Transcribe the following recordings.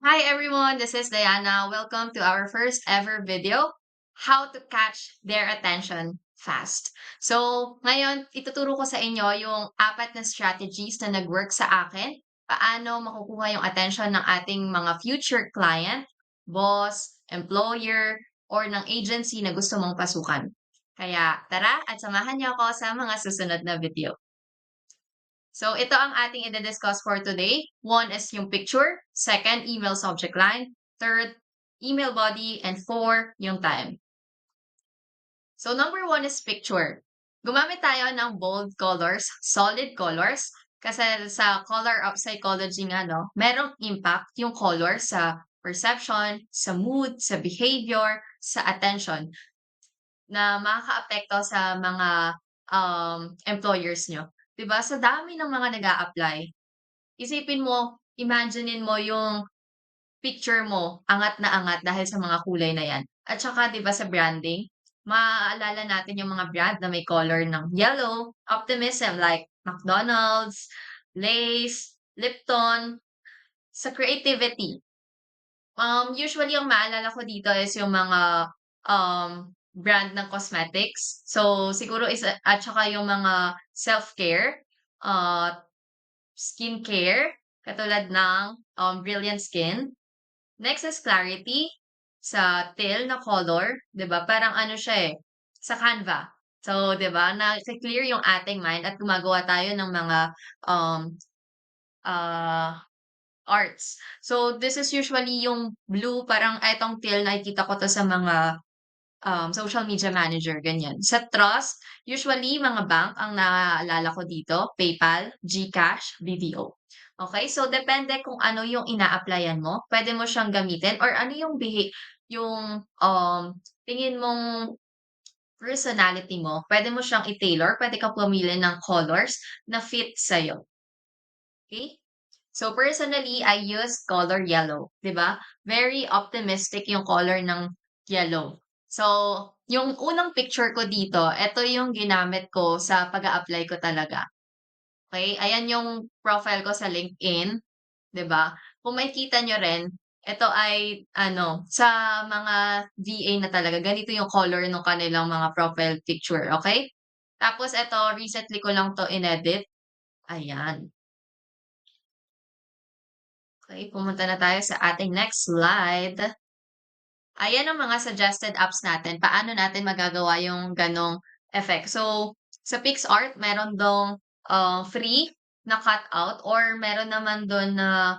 Hi everyone, this is Diana. Welcome to our first ever video, how to catch their attention fast. So, ngayon, ituturo ko sa inyo yung apat na strategies na nag-work sa akin. Paano makukuha yung attention ng ating mga future client, boss, employer, or ng agency na gusto mong pasukan. Kaya tara at samahan niyo ako sa mga susunod na video. So, ito ang ating i-discuss for today. One is yung picture. Second, email subject line. Third, email body. And four, yung time. So, number one is picture. Gumamit tayo ng bold colors, solid colors. Kasi sa color of psychology nga, no, merong impact yung color sa perception, sa mood, sa behavior, sa attention na makakaapekto sa mga employers nyo. 'Di ba? Sa dami ng mga nag-a-apply, isipin mo, imaginein mo yung picture mo, angat na angat dahil sa mga kulay na 'yan. At saka 'di ba sa branding, maaalala natin yung mga brand na may color ng yellow, optimism like McDonald's, Lay's, Lipton. Sa creativity, usually ang maalala ko dito is yung mga, brand ng cosmetics. So, siguro isa at saka yung mga self-care, uh, skincare, katulad ng, Brilliant Skin. Next is clarity, sa teal na color, 'di ba, parang ano siya, sa Canva. So, 'di ba, clear yung ating mind at gumagawa tayo ng mga, um, ah arts. So, this is usually yung blue, parang etong teal nakikita ko 'to sa mga, social media manager, ganyan. Sa trust, usually mga bank ang naaalala ko dito, PayPal, GCash, BDO. Okay, so depende kung ano yung ina-applyan mo, pwede mo siyang gamitin or ano yung yung, tingin mong personality mo, pwede mo siyang i-tailor, pwede kang pumili ng colors na fit sa'yo. Okay. So personally, I use color yellow, 'di ba? Very optimistic yung color ng yellow. So, yung unang picture ko dito, ito yung ginamit ko sa pag-a-apply ko talaga. Okay? Ayan yung profile ko sa LinkedIn, 'di ba? Kung makikita nyo rin, ito ay ano, sa mga VA na talaga, ganito yung color ng kanilang mga profile picture, okay? Tapos ito, recently ko lang 'to inedit. Ayan. Okay, pumunta na tayo sa ating next slide. Ayan ang mga suggested apps natin. Paano natin magagawa yung ganong effect. So, sa PixArt, meron dong free na cutout or meron naman dun na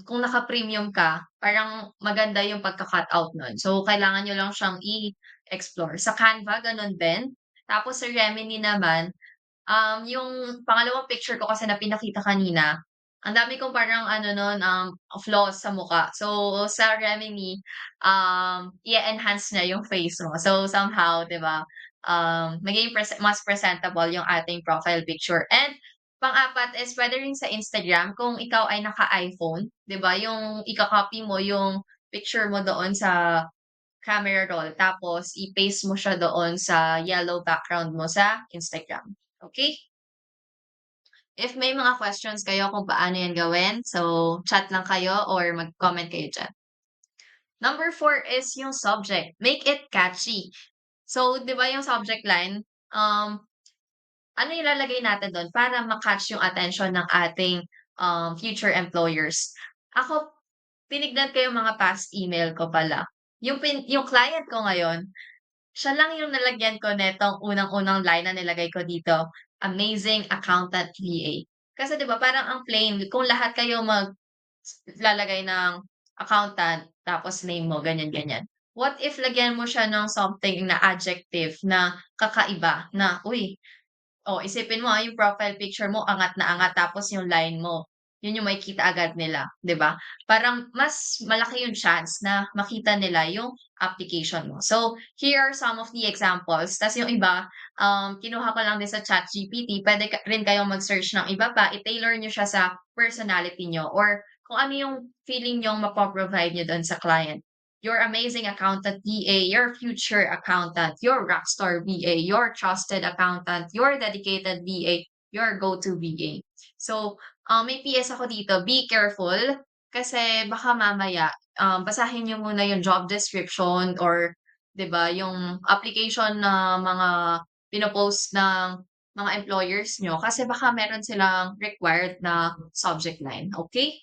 kung naka-premium ka, parang maganda yung pagka-cutout nun. So, kailangan nyo lang siyang i-explore. Sa Canva, ganun din. Tapos sa Remini naman, yung pangalawang picture ko kasi na pinakita kanina, ang dami kong parang ano nun, flaws sa mukha. So, sa Remini, i-enhance niya yung face mo. So, somehow, 'di ba, magiging mas presentable yung ating profile picture. And pang-apat is puwede rin sa Instagram kung ikaw ay naka-iPhone, 'di ba, yung ika-copy mo yung picture mo doon sa camera roll tapos i-paste mo siya doon sa yellow background mo sa Instagram. Okay. If may mga questions kayo kung paano yan gawin, so chat lang kayo or mag-comment kayo diyan. Number four is yung subject, make it catchy. So, 'di ba yung subject line, ano ilalagay natin dun para ma-catch yung attention ng ating, future employers? Ako, tinignan ko yung mga past email ko pala. Yung client ko ngayon, siya lang yung nalagyan ko netong unang-unang line na nilagay ko dito, amazing accountant VA. Kasi 'di ba parang ang plain kung lahat kayo lalagay ng accountant tapos name mo ganyan, ganyan. What if lagyan mo siya ng something na adjective na kakaiba na, "Uy, oh, isipin mo, yung profile picture mo angat na angat tapos yung line mo, yun yung makikita agad nila, 'di ba? Parang mas malaki yung chance na makita nila yung application mo. So, here are some of the examples. Tas yung iba, kinuha ko lang din sa ChatGPT. Puwede rin kayong mag-search ng iba pa, i-tailor niyo siya sa personality niyo or kung ano yung feeling niyong mapo-provide niyo dun sa client. Your amazing accountant VA, your future accountant, your rockstar VA, your trusted accountant, your dedicated VA, your go-to VA. So, may PS ako dito, be careful Kasi baka mamaya, basahin niyo muna yung job description or 'di ba, yung application na mga pino-post ng mga employers niyo kasi baka meron silang required na subject line, okay.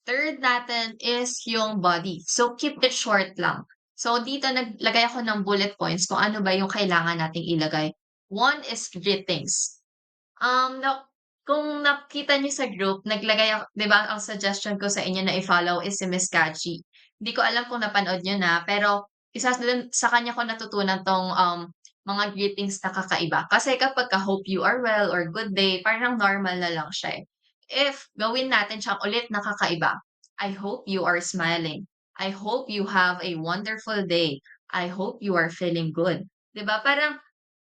Third natin is yung body. So, keep it short lang. So, dito naglagay ako ng bullet points kung ano ba yung kailangan nating ilagay. One is greetings. Na kung nakita niyo sa group naglagay ako 'di ba ang suggestion ko sa inyo na i-follow is si Miss Catchy. Hindi ko alam kung napanood niyo na, pero isa dun sa kanya ko natutunan 'tong, mga greetings na kakaiba. Kasi kapagka hope you are well or good day, parang normal na lang siya, eh. If gawin natin siyang ulit na kakaiba, I hope you are smiling. I hope you have a wonderful day. I hope you are feeling good. 'Di ba parang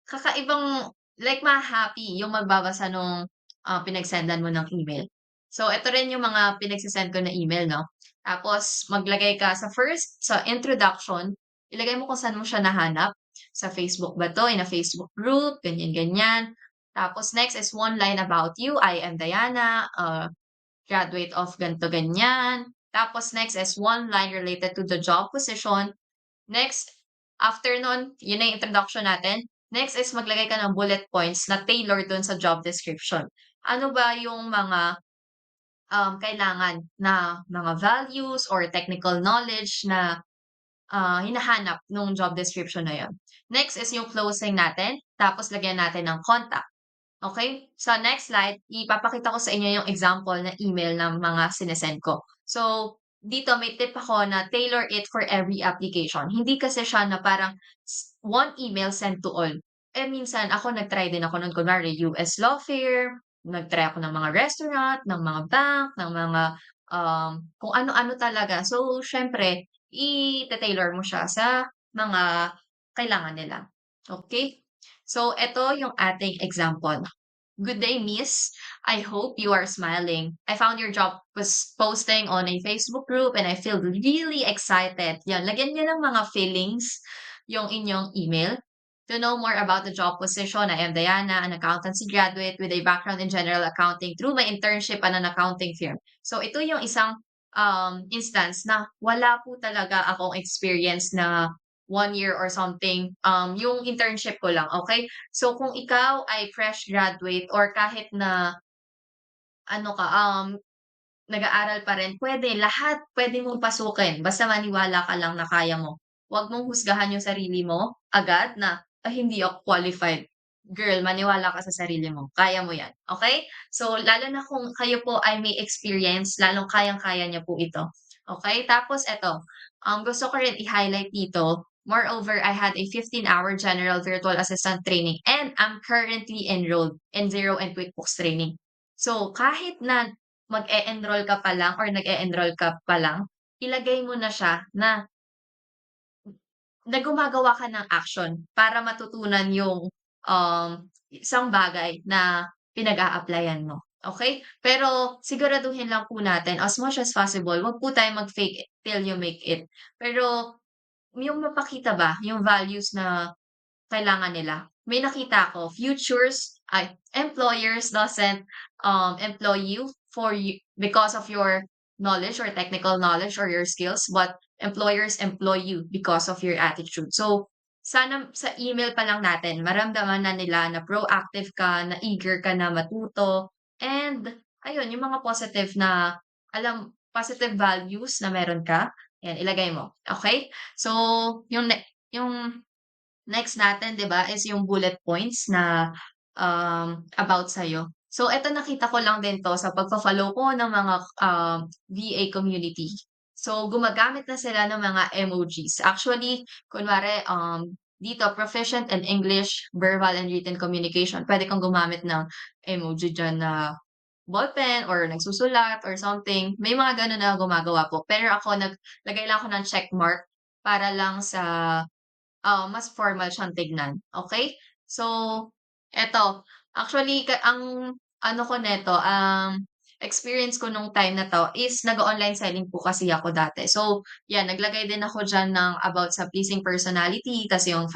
kakaibang like ma-happy yung magbabasa nung, pinagsendan mo ng email. So eto rin yung mga pinagse-send ko na email 'no. Tapos maglagay ka sa first, sa introduction, ilagay mo kung saan mo siya nahanap. Sa Facebook ba 'to, in a Facebook group, ganyan, ganyan. Tapos next is one line about you, "I am Diana, graduate of ganito, ganyan." Tapos next is one line related to the job position. Next, after nun, yun na yung introduction natin. Next is maglagay ka ng bullet points na tailor dun sa job description. Ano ba yung mga, kailangan na mga values or technical knowledge na, hinahanap nung job description na yun. Next is yung closing natin, tapos lagyan natin ng contact. Okay, sa next slide ipapakita ko sa inyo yung example na email ng mga sinesend ko. So, dito may tip ako na tailor it for every application. Hindi kasi siya na parang one email sent to all. Eh, minsan ako nag-try din ako nun kunwari US law firm, nag-try ako ng mga restaurant, ng mga bank, ng mga, kung ano-ano talaga. So, siyempre ite-tailor mo siya sa mga kailangan nila, okay. So, eto yung ating example. Good day, miss. I hope you are smiling. I found your job was posting on a Facebook group and I feel really excited. Yan, lagyan niyo ng mga feelings yung inyong email. To know more about the job position, I am Diana, an accountancy graduate with a background in general accounting through my internship at an accounting firm. So ito yung isang instance na wala po talaga akong experience na 1 year or something, yung internship ko lang, okay. So kung ikaw ay fresh graduate or kahit na ano ka, nag-aaral pa rin, puwede mong pasukin basta maniwala ka lang na kaya mo. Huwag mong husgahan yung sarili mo agad na, "Ay hindi ako qualified." Girl, maniwala ka sa sarili mo, kaya mo 'yan, okey? So, lalo na kung kayo po ay may experience, lalong kayang-kaya niyo po ito, okey? Tapos eto, gusto ko rin i-highlight dito, moreover, I had a 15-hour general virtual assistant training and I'm currently enrolled in Xero and QuickBooks training. So, kahit na mag-e-enroll ka pa lang or nag-e-enroll ka pa lang, ilagay mo na siya na gumagawa ka ng action para matutunan yung, isang bagay na pinag-a-applyan mo, okey? Pero siguraduhin lang po natin as much as possible, wag po tayong mag-fake it till you make it. Pero yung mapakita ba yung values na kailangan nila. May nakita ako, employers doesn't, employ you for you because of your knowledge or technical knowledge or your skills, but employers employ you because of your attitude. So, sana sa email pa lang natin maramdaman na nila na proactive ka, na eager ka na matuto, and ayun yung mga positive values na meron ka, yan ilagay mo, okay. So, yung next natin 'di ba is yung bullet points na, about sa'yo. So eto nakita ko lang din 'to sa pagfo-follow ko ng mga, VA community. So gumagamit na sila ng mga emojis. Actually, kunwari, dito proficient in English, verbal and written communication, puwede kang gumamit ng emoji diyan na ballpen or nagsusulat or something. May mga gano'n na gumagawa po. Pero ako naglagay lang ako ng check mark para lang sa mas formal siyang tignan, okey? So, eto, actually ang ano ko nito, experience ko nung time na 'to is nag-o-online selling po kasi ako dati. So, 'yan naglagay din ako diyan ng about sa pleasing personality, tas yung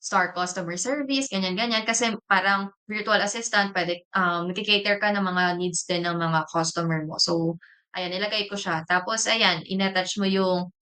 star customer service, ganyan-ganyan. Kasi parang virtual assistant puwede, nagke-cater ka ng mga needs din ng mga customer mo. So, ayan nilagay ko siya. Tapos ayan, in-attach mo yung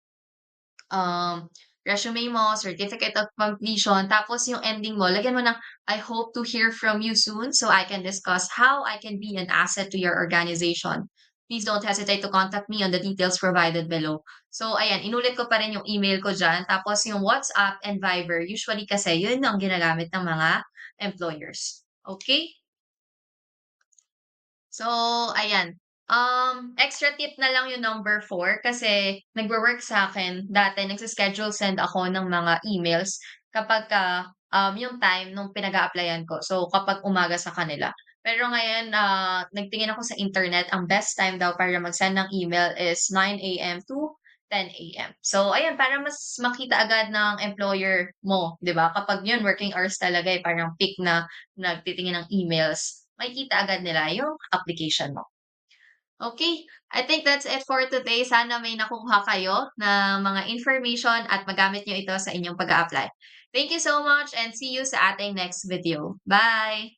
resume mo, certificate of completion, tapos yung ending mo, lagyan mo ng, "I hope to hear from you soon so I can discuss how I can be an asset to your organization. Please don't hesitate to contact me on the details provided below." So ayan, inulit ko pa rin yung email ko diyan, tapos yung WhatsApp and Viber, usually kasi yun ang ginagamit ng mga employers. Okay. So, ayan. Extra tip na lang yung number 4 kasi nagwo-work sa'kin dati nagse-schedule send ako ng mga emails kapagka, yung time nung pinag-a-applyan ko. So, kapag umaga sa kanila. Pero ngayon, nagtingin ako sa internet, ang best time daw para mag-send ng email is 9 AM to 10 AM. So, ayan para mas makita agad ng employer mo, 'di ba? Kapag yun working hours talaga, eh, parang peak na nagtitingin ng emails, makikita agad nila yung application mo. Okay, I think that's it for today. Sana may nakuha kayo na mga information at magamit niyo ito sa inyong pag apply. Thank you so much and see you sa ating next video. Bye!